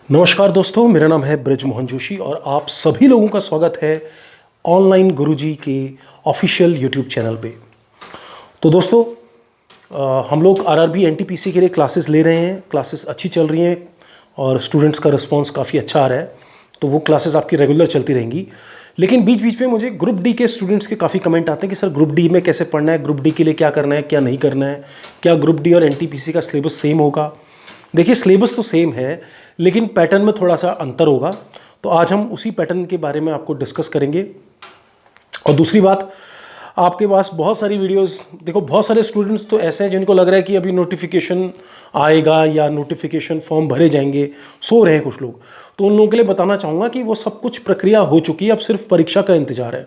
नमस्कार दोस्तों, मेरा नाम है ब्रिज मोहन जोशी और आप सभी लोगों का स्वागत है ऑनलाइन गुरुजी के ऑफिशियल यूट्यूब चैनल पे। तो दोस्तों हम लोग आरआरबी एनटीपीसी के लिए क्लासेस ले रहे हैं। क्लासेस अच्छी चल रही हैं और स्टूडेंट्स का रिस्पांस काफ़ी अच्छा आ रहा है, तो वो क्लासेस आपकी रेगुलर चलती रहेंगी। लेकिन बीच बीच में मुझे ग्रुप डी के स्टूडेंट्स के काफ़ी कमेंट आते हैं कि सर ग्रुप डी में कैसे पढ़ना है, ग्रुप डी के लिए क्या करना है, क्या नहीं करना है, क्या ग्रुप डी और एनटीपीसी का सिलेबस सेम होगा। देखिए, सिलेबस तो सेम है लेकिन पैटर्न में थोड़ा सा अंतर होगा, तो आज हम उसी पैटर्न के बारे में आपको डिस्कस करेंगे। और दूसरी बात, आपके पास बहुत सारी वीडियोस, देखो बहुत सारे स्टूडेंट्स तो ऐसे हैं जिनको लग रहा है कि अभी नोटिफिकेशन आएगा या नोटिफिकेशन फॉर्म भरे जाएंगे, सो रहे हैं कुछ लोग। तो उन लोगों के लिए बताना चाहूँगा कि वो सब कुछ प्रक्रिया हो चुकी है, अब सिर्फ परीक्षा का इंतज़ार है।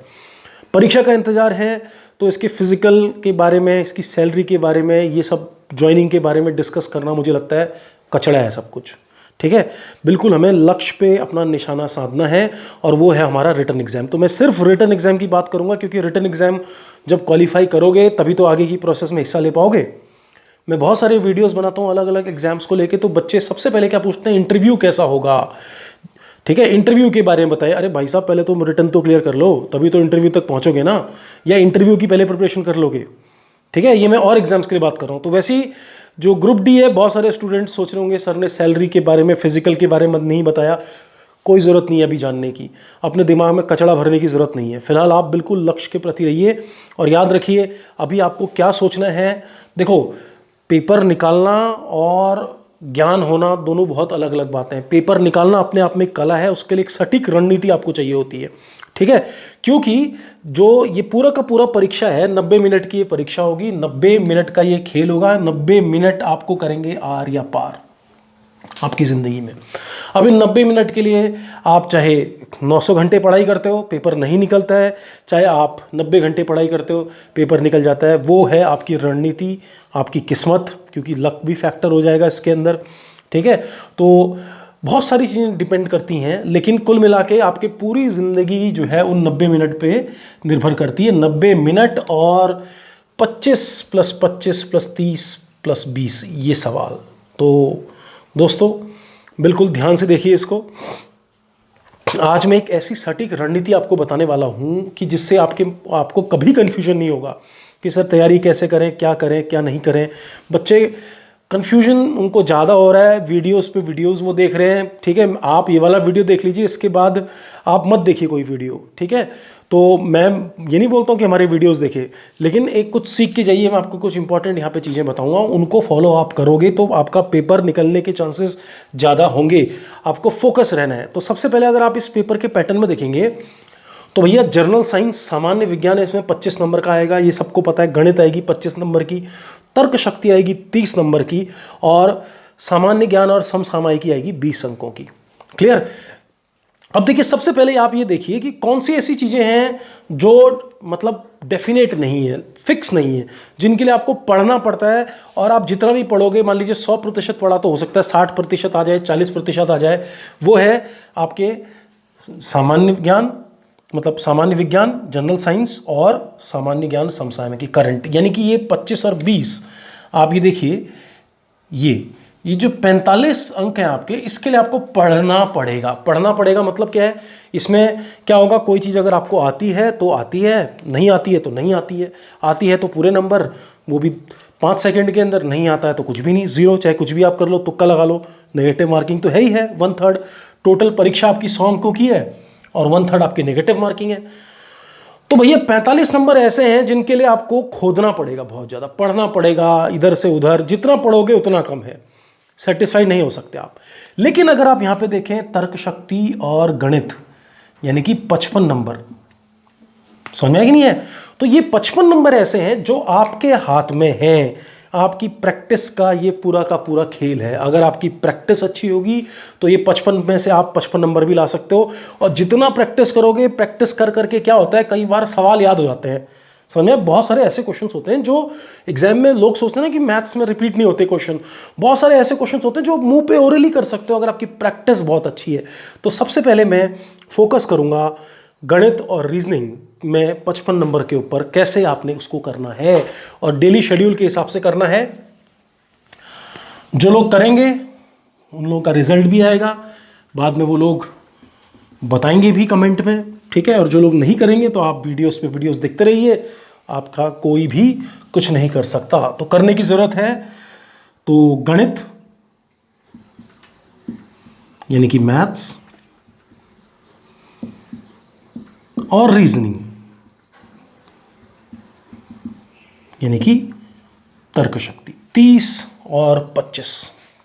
परीक्षा का इंतज़ार है तो इसके फिजिकल के बारे में, इसकी सैलरी के बारे में, ये सब ज्वाइनिंग के बारे में डिस्कस करना मुझे लगता है कचड़ा है सब कुछ। ठीक है, बिल्कुल हमें लक्ष्य पे अपना निशाना साधना है और वो है हमारा रिटन एग्जाम। तो मैं सिर्फ रिटन एग्जाम की बात करूंगा क्योंकि रिटन एग्जाम जब क्वालिफाई करोगे तभी तो आगे की प्रोसेस में हिस्सा ले पाओगे। मैं बहुत सारे वीडियोस बनाता हूँ अलग अलग एग्जाम्स को लेके, तो बच्चे सबसे पहले क्या पूछते हैं, इंटरव्यू कैसा होगा। ठीक है, इंटरव्यू के बारे में बताइए। अरे भाई साहब, पहले तो रिटन तो क्लियर कर लो, तभी तो इंटरव्यू तक पहुंचोगे ना, या इंटरव्यू की पहले प्रिपरेशन कर लोगे। ठीक है, ये मैं और एग्जाम्स के लिए बात कर रहा हूँ। तो वैसे ही जो ग्रुप डी है, बहुत सारे स्टूडेंट्स सोच रहे होंगे सर ने सैलरी के बारे में, फिजिकल के बारे में नहीं बताया। कोई ज़रूरत नहीं है अभी जानने की, अपने दिमाग में कचड़ा भरने की ज़रूरत नहीं है। फिलहाल आप बिल्कुल लक्ष्य के प्रति रहिए और याद रखिए अभी आपको क्या सोचना है। देखो, पेपर निकालना और ज्ञान होना दोनों बहुत अलग अलग बातें हैं। पेपर निकालना अपने आप में एक कला है, उसके लिए एक सटीक रणनीति आपको चाहिए होती है। ठीक है, क्योंकि जो ये पूरा का पूरा परीक्षा है, 90 मिनट की ये परीक्षा होगी, 90 मिनट का ये खेल होगा। 90 मिनट आपको करेंगे आर या पार आपकी ज़िंदगी में। अब इन 90 मिनट के लिए आप चाहे 900 घंटे पढ़ाई करते हो, पेपर नहीं निकलता है, चाहे आप 90 घंटे पढ़ाई करते हो, पेपर निकल जाता है। वो है आपकी रणनीति, आपकी किस्मत, क्योंकि लक भी फैक्टर हो जाएगा इसके अंदर। ठीक है, तो बहुत सारी चीज़ें डिपेंड करती हैं, लेकिन कुल मिला के आपकी पूरी ज़िंदगी जो है उन 90 मिनट पे निर्भर करती है। 90 मिनट और 25 + 25 + 30 + 20 ये सवाल। तो दोस्तों बिल्कुल ध्यान से देखिए इसको। आज मैं एक ऐसी सटीक रणनीति आपको बताने वाला हूं कि जिससे आपको कभी कंफ्यूजन नहीं होगा कि सर तैयारी कैसे करें, क्या नहीं करें। बच्चे कंफ्यूजन उनको ज़्यादा हो रहा है, वीडियोस पे वीडियोस वो देख रहे हैं। ठीक है, आप ये वाला वीडियो देख लीजिए, इसके बाद आप मत देखिए कोई वीडियो। ठीक है, तो मैं ये नहीं बोलता हूँ कि हमारे वीडियोस देखें, लेकिन एक कुछ सीख के जाइए। मैं आपको कुछ इंपॉर्टेंट यहाँ पे चीज़ें बताऊँगा, उनको फॉलो आप करोगे तो आपका पेपर निकलने के चांसेस ज़्यादा होंगे। आपको फोकस रहना है। तो सबसे पहले अगर आप इस पेपर के पैटर्न में देखेंगे तो भैया जनरल साइंस, सामान्य विज्ञान है, इसमें 25 नंबर का आएगा, ये सबको पता है। गणित आएगी 25 नंबर की, तर्क शक्ति आएगी 30 नंबर की, और सामान्य ज्ञान और समसामयिकी आएगी 20 अंकों की। क्लियर। अब देखिए, सबसे पहले आप ये देखिए कि कौन सी ऐसी चीज़ें हैं जो मतलब डेफिनेट नहीं है, फिक्स नहीं है, जिनके लिए आपको पढ़ना पड़ता है। और आप जितना भी पढ़ोगे, मान लीजिए 100% पढ़ा तो हो सकता है 60% आ जाए, 40% आ जाए। वो है आपके सामान्य ज्ञान, मतलब सामान्य विज्ञान, जनरल साइंस, और सामान्य ज्ञान समसामयिकी, करंट। यानी कि ये 25 और 20 आप ये देखिए, ये जो 45 अंक हैं आपके, इसके लिए आपको पढ़ना पड़ेगा। पढ़ना पड़ेगा मतलब क्या है, इसमें क्या होगा, कोई चीज़ अगर आपको आती है तो आती है, नहीं आती है तो नहीं आती है। आती है तो पूरे नंबर, वो भी 5 सेकंड के अंदर, नहीं आता है तो कुछ भी नहीं, 0। चाहे कुछ भी आप कर लो, तुक्का लगा लो, नेगेटिव मार्किंग तो है ही है। 1/3 टोटल परीक्षा आपकी 100 अंकों की है और 1/3 आपकी नेगेटिव मार्किंग है। तो भैया 45 नंबर ऐसे हैं जिनके लिए आपको खोदना पड़ेगा, बहुत ज़्यादा पढ़ना पड़ेगा, इधर से उधर। जितना पढ़ोगे उतना कम है, सेटिस्फाइड नहीं हो सकते आप। लेकिन अगर आप यहां पे देखें तर्क शक्ति और गणित, यानी कि 55 नंबर, समझ में आया कि नहीं है। तो ये 55 नंबर ऐसे हैं जो आपके हाथ में हैं। आपकी प्रैक्टिस का ये पूरा का पूरा खेल है। अगर आपकी प्रैक्टिस अच्छी होगी तो ये 55 में से आप 55 नंबर भी ला सकते हो। और जितना प्रैक्टिस करोगे, प्रैक्टिस कर करके क्या होता है, कई बार सवाल याद हो जाते हैं। समझ में, बहुत सारे ऐसे क्वेश्चंस होते हैं जो एग्जाम में लोग सोचते हैं ना कि मैथ्स में रिपीट नहीं होते क्वेश्चन। बहुत सारे ऐसे क्वेश्चंस होते हैं जो मुंह पे ओरली कर सकते हो अगर आपकी प्रैक्टिस बहुत अच्छी है। तो सबसे पहले मैं फोकस करूंगा गणित और रीजनिंग में 55 नंबर के ऊपर, कैसे आपने उसको करना है और डेली शेड्यूल के हिसाब से करना है। जो लोग करेंगे उन लोगों का रिजल्ट भी आएगा, बाद में वो लोग बताएंगे भी कमेंट में, ठीक है। और जो लोग नहीं करेंगे तो आप वीडियोस पे वीडियोस देखते रहिए, आपका कोई भी कुछ नहीं कर सकता। तो करने की ज़रूरत है तो गणित यानी कि मैथ्स और रीजनिंग यानी कि तर्क शक्ति 30 और 25,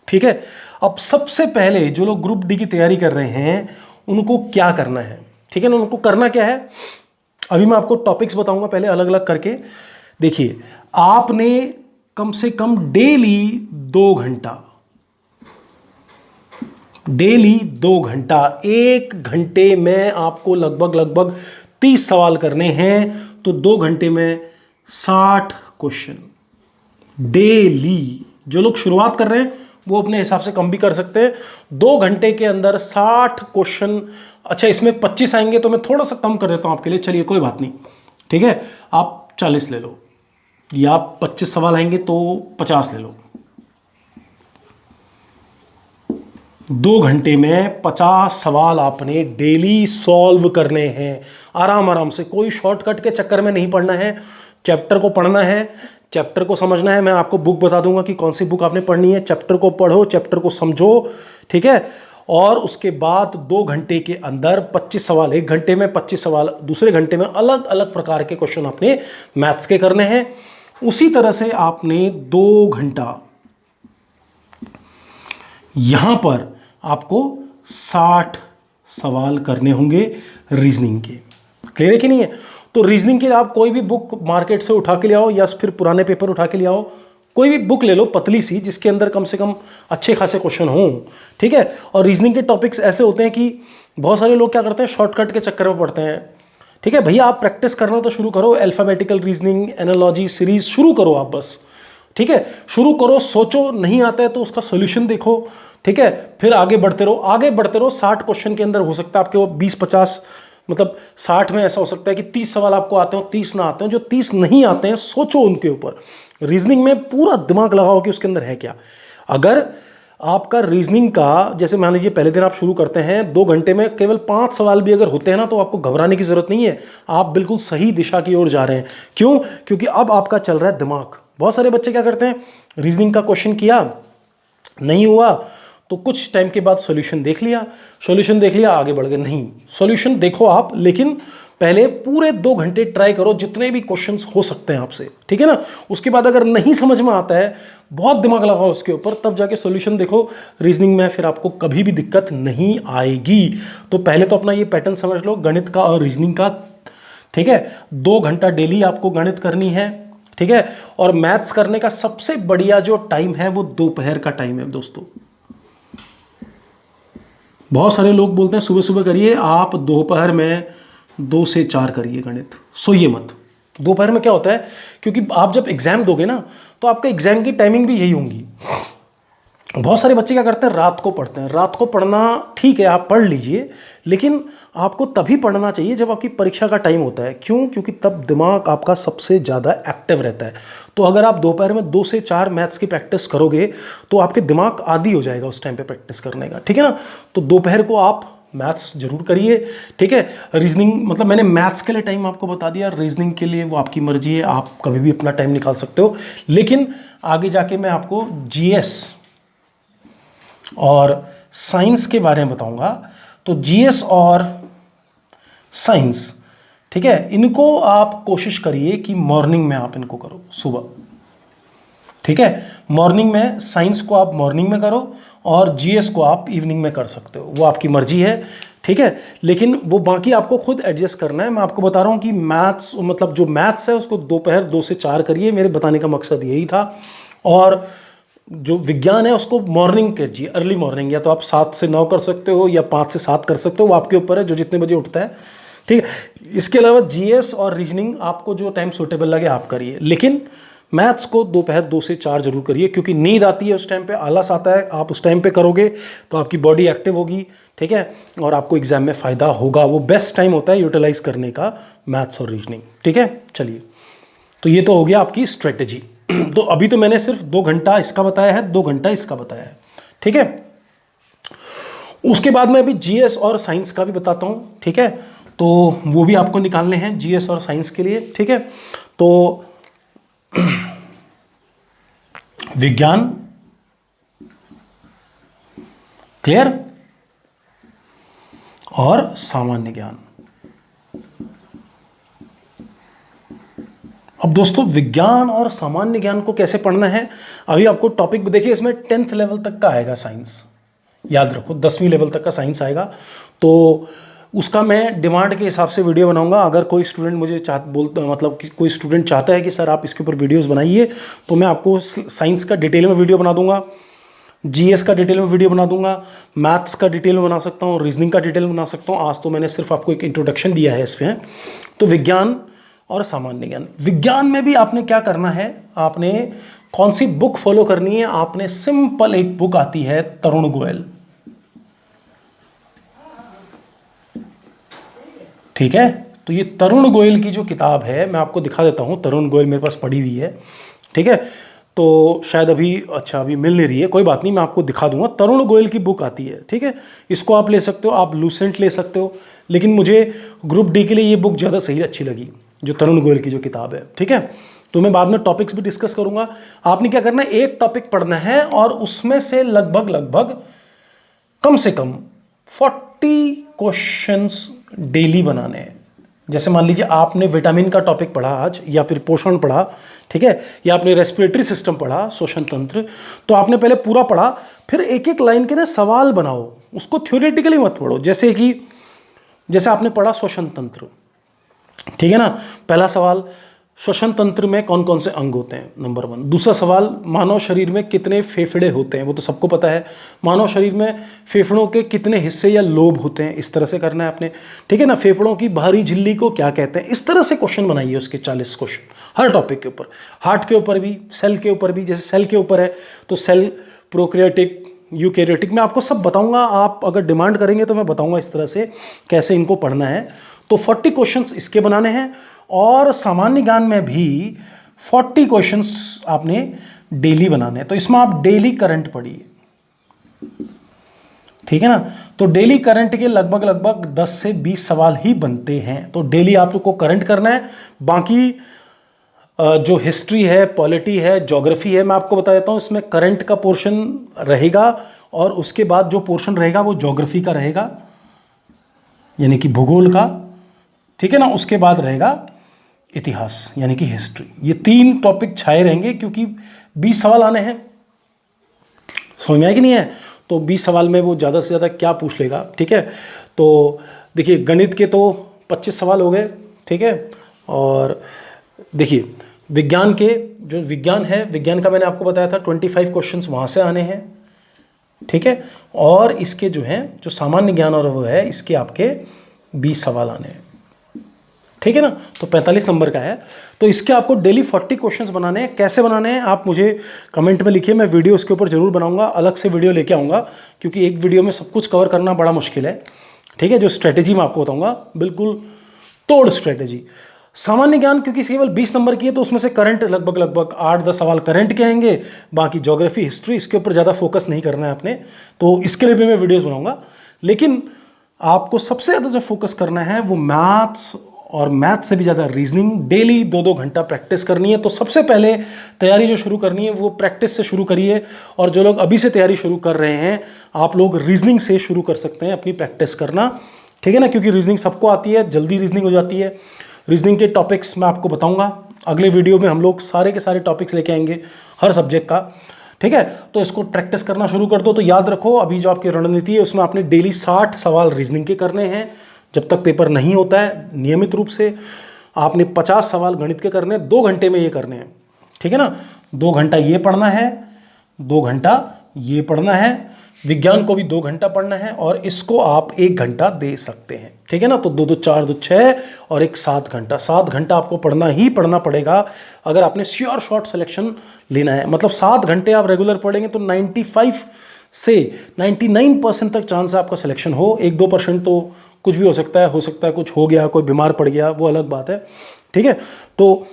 ठीक है। अब सबसे पहले जो लोग ग्रुप डी की तैयारी कर रहे हैं उनको क्या करना है, ठीक है ना। उनको करना क्या है, अभी मैं आपको टॉपिक्स बताऊंगा पहले अलग अलग करके। देखिए, आपने कम से कम डेली 2 घंटा, डेली 2 घंटा, 1 घंटे में आपको लगभग 30 सवाल करने हैं। तो 2 घंटे में 60 क्वेश्चन डेली। जो लोग शुरुआत कर रहे हैं वो अपने हिसाब से कम भी कर सकते हैं। 2 घंटे के अंदर 60 क्वेश्चन। अच्छा, इसमें 25 आएंगे तो मैं थोड़ा सा कम कर देता हूं आपके लिए, चलिए कोई बात नहीं, ठीक है। आप 40 ले लो, या 25 सवाल आएंगे तो 50 ले लो। 2 घंटे में 50 सवाल आपने डेली सॉल्व करने हैं, आराम आराम से। कोई शॉर्टकट के चक्कर में नहीं पढ़ना है। चैप्टर को पढ़ना है, चैप्टर को समझना है। मैं आपको बुक बता दूंगा कि कौन सी बुक आपने पढ़नी है। चैप्टर को पढ़ो, चैप्टर को समझो, ठीक है। और उसके बाद 2 घंटे के अंदर 25 सवाल, 1 घंटे में 25 सवाल, दूसरे घंटे में अलग अलग प्रकार के क्वेश्चन आपने मैथ्स के करने हैं। उसी तरह से आपने 2 घंटा यहां पर आपको 60 सवाल करने होंगे रीजनिंग के। क्लियर है कि नहीं है। तो रीजनिंग के लिए आप कोई भी बुक मार्केट से उठा के ले आओ, या फिर पुराने पेपर उठा के ले आओ। कोई भी बुक ले लो पतली सी, जिसके अंदर कम से कम अच्छे खासे क्वेश्चन हों, ठीक है। और रीजनिंग के टॉपिक्स ऐसे होते हैं कि बहुत सारे लोग क्या करते हैं, शॉर्टकट के चक्कर में पढ़ते हैं, ठीक है। भैया आप प्रैक्टिस करना तो शुरू करो, अल्फाबेटिकल रीजनिंग, एनालॉजी सीरीज शुरू करो आप बस, ठीक है। शुरू करो, सोचो, नहीं आता है तो उसका सोल्यूशन देखो, ठीक है। फिर आगे बढ़ते रहो, आगे बढ़ते रहो। 60 क्वेश्चन के अंदर हो सकता है आपके वो 20-50, मतलब 60 में ऐसा हो सकता है कि 30 सवाल आपको आते हो, 30 ना आते हो। जो 30 नहीं आते हैं, सोचो उनके ऊपर। रीजनिंग में पूरा दिमाग लगाओ कि उसके अंदर है क्या। अगर आपका रीजनिंग का, जैसे मान लीजिए पहले दिन आप शुरू करते हैं, 2 घंटे में केवल 5 सवाल भी अगर होते हैं ना, तो आपको घबराने की जरूरत नहीं है। आप बिल्कुल सही दिशा की ओर जा रहे हैं। क्यों? क्योंकि अब आपका चल रहा है दिमाग। बहुत सारे बच्चे क्या करते हैं, रीजनिंग का क्वेश्चन किया, नहीं हुआ तो कुछ टाइम के बाद सॉल्यूशन देख लिया, आगे बढ़ गए। नहीं, सॉल्यूशन देखो आप, लेकिन पहले पूरे 2 घंटे ट्राई करो जितने भी क्वेश्चंस हो सकते हैं आपसे, ठीक है ना। उसके बाद अगर नहीं समझ में आता है, बहुत दिमाग लगाओ उसके ऊपर, तब जाके सॉल्यूशन देखो। रीजनिंग में फिर आपको कभी भी दिक्कत नहीं आएगी। तो पहले तो अपना ये पैटर्न समझ लो, गणित का और रीजनिंग का, ठीक है। 2 घंटा डेली आपको गणित करनी है, ठीक है। और मैथ्स करने का सबसे बढ़िया जो टाइम है वो दोपहर का टाइम है दोस्तों। बहुत सारे लोग बोलते हैं सुबह सुबह करिए, आप दोपहर में 2 से 4 करिए गणित, सोइए मत। दोपहर में क्या होता है, क्योंकि आप जब एग्जाम दोगे ना, तो आपका एग्जाम की टाइमिंग भी यही होंगी। बहुत सारे बच्चे क्या करते हैं, रात को पढ़ते हैं। रात को पढ़ना ठीक है, आप पढ़ लीजिए, लेकिन आपको तभी पढ़ना चाहिए जब आपकी परीक्षा का टाइम होता है। क्यों? क्योंकि तब दिमाग आपका सबसे ज़्यादा एक्टिव रहता है। तो अगर आप दोपहर में 2 से 4 मैथ्स की प्रैक्टिस करोगे तो आपके दिमाग आदी हो जाएगा उस टाइम पे प्रैक्टिस करने का, ठीक है ना। तो दोपहर को आप मैथ्स जरूर करिए, ठीक है। रीजनिंग, मतलब मैंने मैथ्स के लिए टाइम आपको बता दिया, रीजनिंग के लिए वो आपकी मर्जी है, आप कभी भी अपना टाइम निकाल सकते हो। लेकिन आगे जाके मैं आपको जीएस और साइंस के बारे में बताऊंगा। तो जीएस और साइंस, ठीक है, इनको आप कोशिश करिए कि मॉर्निंग में आप इनको करो, सुबह, ठीक है। मॉर्निंग में साइंस को आप मॉर्निंग में करो, और जीएस को आप इवनिंग में कर सकते हो, वो आपकी मर्जी है, ठीक है। लेकिन वो बाकी आपको खुद एडजस्ट करना है। मैं आपको बता रहा हूँ कि मैथ्स, मतलब जो मैथ्स है उसको दोपहर 2 से 4 करिए, मेरे बताने का मकसद यही था। और जो विज्ञान है उसको मॉर्निंग कीजिए, अर्ली मॉर्निंग, या तो आप 7 से 9 कर सकते हो या 5 से 7 कर सकते हो, वो आपके ऊपर है, जो जितने बजे उठता है, ठीक है। इसके अलावा जीएस और रीजनिंग आपको जो टाइम सूटेबल लगे आप करिए, लेकिन मैथ्स को दोपहर 2 से 4 जरूर करिए, क्योंकि नींद आती है उस टाइम पे, आलस आता है। आप उस टाइम पे करोगे तो आपकी बॉडी एक्टिव होगी, ठीक है, और आपको एग्जाम में फ़ायदा होगा। वो बेस्ट टाइम होता है यूटिलाइज करने का, मैथ्स और रीजनिंग, ठीक है। चलिए, तो ये तो हो गया आपकी स्ट्रेटेजी। तो अभी तो मैंने सिर्फ 2 घंटा इसका बताया है, 2 घंटा इसका बताया है, ठीक है। उसके बाद मैं अभी जीएस और साइंस का भी बताता हूँ, ठीक है। तो वो भी आपको निकालने हैं जीएस और साइंस के लिए, ठीक है। तो विज्ञान, क्लियर, और सामान्य ज्ञान। अब दोस्तों विज्ञान और सामान्य ज्ञान को कैसे पढ़ना है, अभी आपको टॉपिक देखिए, इसमें 10th लेवल तक का आएगा साइंस, याद रखो 10वीं लेवल तक का साइंस आएगा। तो उसका मैं डिमांड के हिसाब से वीडियो बनाऊंगा। अगर कोई स्टूडेंट मुझे मतलब कि कोई स्टूडेंट चाहता है कि सर आप इसके ऊपर वीडियोस बनाइए, तो मैं आपको साइंस का डिटेल में वीडियो बना दूंगा, जीएस का डिटेल में वीडियो बना दूंगा, मैथ्स का डिटेल में बना सकता हूँ, रीजनिंग का डिटेल में बना सकता हूँ। आज तो मैंने सिर्फ आपको एक इंट्रोडक्शन दिया है इसमें। तो विज्ञान और सामान्य ज्ञान, विज्ञान में भी आपने क्या करना है, आपने कौन सी बुक फॉलो करनी है, आपने सिंपल एक बुक आती है तरुण गोयल, ठीक है। तो ये तरुण गोयल की जो किताब है मैं आपको दिखा देता हूं, तरुण गोयल मेरे पास पड़ी हुई है, ठीक है। तो शायद अभी मिल नहीं रही है, कोई बात नहीं, मैं आपको दिखा दूंगा। तरुण गोयल की बुक आती है, ठीक है। इसको आप ले सकते हो, आप लूसेंट ले सकते हो, लेकिन मुझे ग्रुप डी के लिए ये बुक ज़्यादा सही अच्छी लगी, जो तरुण गोयल की जो किताब है, ठीक है। तो मैं बाद में टॉपिक्स भी डिस्कस करूंगा। आपने क्या करना है, एक टॉपिक पढ़ना है और उसमें से लगभग कम से कम 40 क्वेश्चंस डेली बनाने हैं। जैसे मान लीजिए आपने विटामिन का टॉपिक पढ़ा आज, या फिर पोषण पढ़ा, ठीक है, या आपने रेस्पिरेटरी सिस्टम पढ़ा, श्वसन तंत्र, तो आपने पहले पूरा पढ़ा, फिर एक एक लाइन के ना सवाल बनाओ, उसको थ्योरेटिकली मत पढ़ो। जैसे आपने पढ़ा श्वसन तंत्र, ठीक है ना, पहला सवाल श्वसन तंत्र में कौन कौन से अंग होते हैं, नंबर 1। दूसरा सवाल, मानव शरीर में कितने फेफड़े होते हैं, वो तो सबको पता है। मानव शरीर में फेफड़ों के कितने हिस्से या लोब होते हैं, इस तरह से करना है आपने, ठीक है ना। फेफड़ों की बाहरी झिल्ली को क्या कहते हैं, इस तरह से क्वेश्चन बनाइए, उसके 40 क्वेश्चन हर टॉपिक के ऊपर। हार्ट के ऊपर भी, सेल के ऊपर भी, जैसे सेल के ऊपर है तो सेल, प्रोकैरियोटिक, यूकैरियोटिक, मैं आपको सब बताऊंगा। आप अगर डिमांड करेंगे तो मैं बताऊंगा इस तरह से कैसे इनको पढ़ना है। तो 40 क्वेश्चंस इसके बनाने हैं, और सामान्य ज्ञान में भी 40 क्वेश्चंस आपने डेली बनाने हैं। तो इसमें आप डेली करंट पढ़िए, ठीक है ना। तो डेली करंट के लगभग 10 से 20 सवाल ही बनते हैं। तो डेली आप लोग को करंट करना है। बाकी जो हिस्ट्री है, पॉलिटी है, ज्योग्राफी है, मैं आपको बता देता हूं, इसमें करंट का पोर्शन रहेगा, और उसके बाद जो पोर्शन रहेगा वो ज्योग्राफी का रहेगा, यानी कि भूगोल का, ठीक है ना। उसके बाद रहेगा इतिहास, यानी कि हिस्ट्री। ये 3 टॉपिक छाए रहेंगे, क्योंकि 20 सवाल आने हैं। समझ में आया कि नहीं है। तो 20 सवाल में वो ज़्यादा से ज़्यादा क्या पूछ लेगा, ठीक है। तो देखिए गणित के तो 25 सवाल हो गए, ठीक है। और देखिए विज्ञान के, जो विज्ञान है, विज्ञान का मैंने आपको बताया था 25 क्वेश्चंस वहाँ से आने हैं, ठीक है। और इसके जो हैं, जो सामान्य ज्ञान और वो है, इसके आपके 20 सवाल आने हैं, ठीक है ना। तो 45 नंबर का है। तो इसके आपको डेली 40 क्वेश्चंस बनाने हैं। कैसे बनाने हैं आप मुझे कमेंट में लिखिए, मैं वीडियो इसके ऊपर जरूर बनाऊंगा, अलग से वीडियो लेके आऊँगा, क्योंकि एक वीडियो में सब कुछ कवर करना बड़ा मुश्किल है, ठीक है। जो स्ट्रेटेजी मैं आपको बताऊँगा, बिल्कुल तोड़ स्ट्रेटेजी। सामान्य ज्ञान क्योंकि केवल 20 नंबर की है, तो उसमें से करंट लगभग 8-10 सवाल करंट के आएंगे, बाकी ज्योग्राफी, हिस्ट्री, इसके ऊपर ज़्यादा फोकस नहीं करना है आपने। तो इसके लिए भी मैं वीडियोज़ बनाऊँगा, लेकिन आपको सबसे ज़्यादा जो फोकस करना है वो मैथ्स, और मैथ से भी ज़्यादा रीजनिंग। डेली 2-2 घंटा प्रैक्टिस करनी है। तो सबसे पहले तैयारी जो शुरू करनी है वो प्रैक्टिस से शुरू करिए। और जो लोग अभी से तैयारी शुरू कर रहे हैं, आप लोग रीजनिंग से शुरू कर सकते हैं अपनी प्रैक्टिस करना, ठीक है ना, क्योंकि रीजनिंग सबको आती है, जल्दी रीजनिंग हो जाती है। रीजनिंग के टॉपिक्स मैं आपको बताऊँगा अगले वीडियो में, हम लोग सारे के सारे टॉपिक्स लेके आएंगे हर सब्जेक्ट का, ठीक है। तो इसको प्रैक्टिस करना शुरू कर दो। तो याद रखो, अभी जो आपकी रणनीति है उसमें आपने डेली 60 सवाल रीजनिंग के करने हैं। जब तक पेपर नहीं होता है, नियमित रूप से आपने 50 सवाल गणित के करने हैं, 2 घंटे में ये करने हैं, ठीक है ना। 2 घंटा ये पढ़ना है, 2 घंटा ये पढ़ना है, विज्ञान को भी 2 घंटा पढ़ना है, और इसको आप 1 घंटा दे सकते हैं, ठीक है ना। तो 2-2 4 2 6 और 1 7 घंटा, 7 घंटा आपको पढ़ना ही पढ़ना पड़ेगा अगर आपने श्योर शॉर्ट सिलेक्शन लेना है। मतलब 7 घंटे आप रेगुलर पढ़ेंगे तो 95 से 99% तक चांस है आपका सिलेक्शन हो। 1-2% तो कुछ भी हो सकता है कुछ हो गया, कोई बीमार पड़ गया, वो अलग बात है, ठीक है। तो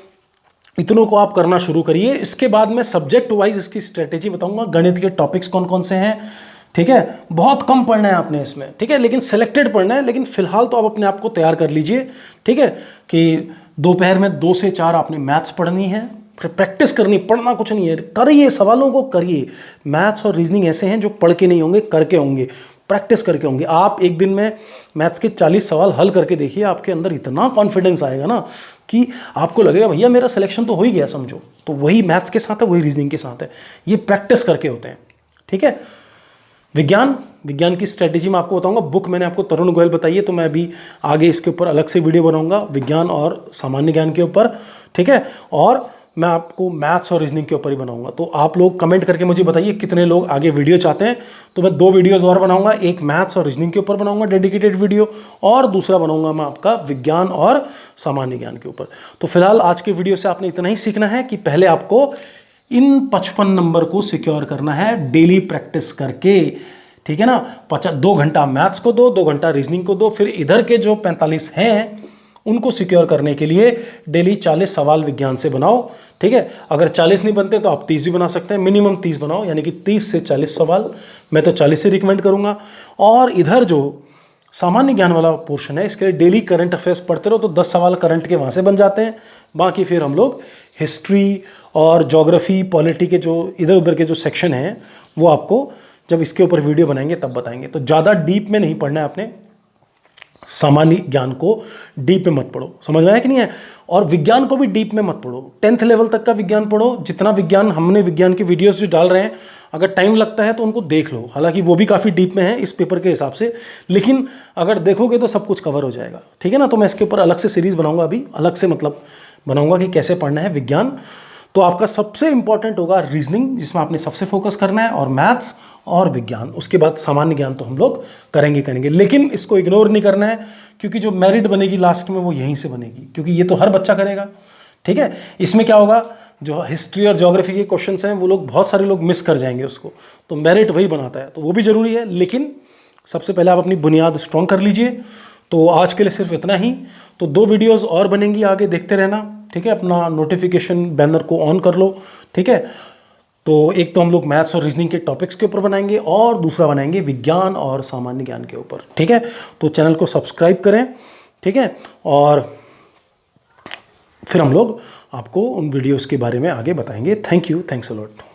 इतनों को आप करना शुरू करिए। इसके बाद मैं सब्जेक्ट वाइज इसकी स्ट्रेटेजी बताऊंगा। गणित के टॉपिक्स कौन कौन से हैं, ठीक है, बहुत कम पढ़ना है आपने इसमें, ठीक है, लेकिन सिलेक्टेड पढ़ना है। लेकिन फिलहाल तो आप अपने आप को तैयार कर लीजिए, ठीक है, कि दोपहर में 2 से 4 आपने मैथ्स पढ़नी है, फिर प्रैक्टिस करनी, पढ़ना कुछ नहीं है, करिए, सवालों को करिए। मैथ्स और रीजनिंग ऐसे हैं जो पढ़ के नहीं होंगे, करके होंगे, प्रैक्टिस करके होंगे। आप एक दिन में मैथ्स के 40 सवाल हल करके देखिए, आपके अंदर इतना कॉन्फिडेंस आएगा ना कि आपको लगेगा भैया मेरा सिलेक्शन तो हो ही गया समझो। तो वही मैथ्स के साथ है, वही रीजनिंग के साथ है, ये प्रैक्टिस करके होते हैं, ठीक है। विज्ञान की स्ट्रेटेजी मैं आपको बताऊंगा। बुक मैंने आपको तरुण गोयल बताई है, तो मैं अभी आगे इसके ऊपर अलग से वीडियो बनाऊंगा, विज्ञान और सामान्य ज्ञान के ऊपर, ठीक है। और मैं आपको मैथ्स और रीजनिंग के ऊपर ही बनाऊंगा। तो आप लोग कमेंट करके मुझे बताइए कितने लोग आगे वीडियो चाहते हैं। तो मैं 2 वीडियोज़ और बनाऊंगा, एक मैथ्स और रीजनिंग के ऊपर बनाऊंगा डेडिकेटेड वीडियो, और दूसरा बनाऊंगा मैं आपका विज्ञान और सामान्य ज्ञान के ऊपर। तो फिलहाल आज के वीडियो से आपने इतना ही सीखना है कि पहले आपको इन 55 नंबर को सिक्योर करना है डेली प्रैक्टिस करके, ठीक है ना। 2 घंटा मैथ्स को दो, 2 घंटा रीजनिंग को दो, फिर इधर के जो 45 हैं उनको सिक्योर करने के लिए डेली 40 सवाल विज्ञान से बनाओ, ठीक है। अगर 40 नहीं बनते तो आप 30 भी बना सकते हैं, मिनिमम 30 बनाओ, यानी कि 30 से 40 सवाल। मैं तो 40 से रिकमेंड करूंगा। और इधर जो सामान्य ज्ञान वाला पोर्शन है, इसके लिए डेली करंट अफेयर्स पढ़ते रहो, तो 10 सवाल करंट के वहाँ से बन जाते हैं। बाकी फिर हम लोग हिस्ट्री और ज्योग्राफी, पॉलिटी के जो इधर उधर के जो सेक्शन हैं वो आपको जब इसके ऊपर वीडियो बनाएंगे तब बताएंगे। तो ज़्यादा डीप में नहीं पढ़ना है आपने, सामान्य ज्ञान को डीप में मत पढ़ो, समझ में आया कि नहीं है। और विज्ञान को भी डीप में मत पढ़ो, 10th लेवल तक का विज्ञान पढ़ो। जितना विज्ञान हमने विज्ञान की वीडियोस जो डाल रहे हैं, अगर टाइम लगता है तो उनको देख लो, हालांकि वो भी काफ़ी डीप में है इस पेपर के हिसाब से, लेकिन अगर देखोगे तो सब कुछ कवर हो जाएगा, ठीक है ना। तो मैं इसके ऊपर अलग से सीरीज़ बनाऊंगा, अभी अलग से मतलब बनाऊंगा कि कैसे पढ़ना है विज्ञान। तो आपका सबसे इंपॉर्टेंट होगा रीजनिंग, जिसमें आपने सबसे फोकस करना है, और मैथ्स और विज्ञान। उसके बाद सामान्य ज्ञान तो हम लोग करेंगे, लेकिन इसको इग्नोर नहीं करना है, क्योंकि जो मेरिट बनेगी लास्ट में वो यहीं से बनेगी, क्योंकि ये तो हर बच्चा करेगा, ठीक है। इसमें क्या होगा, जो हिस्ट्री और ज्योग्राफी के क्वेश्चंस हैं वो लोग, बहुत सारे लोग मिस कर जाएंगे उसको, तो मेरिट वही बनाता है, तो वो भी जरूरी है। लेकिन सबसे पहले आप अपनी बुनियाद स्ट्रॉन्ग कर लीजिए। तो आज के लिए सिर्फ इतना ही। तो 2 वीडियोज़ और बनेंगी, आगे देखते रहना, ठीक है। अपना नोटिफिकेशन बैनर को ऑन कर लो, ठीक है। तो एक तो हम लोग मैथ्स और रीजनिंग के टॉपिक्स के ऊपर बनाएंगे, और दूसरा बनाएंगे विज्ञान और सामान्य ज्ञान के ऊपर, ठीक है। तो चैनल को सब्सक्राइब करें, ठीक है। और फिर हम लोग आपको उन वीडियोस के बारे में आगे बताएंगे। Thank you, thanks a lot.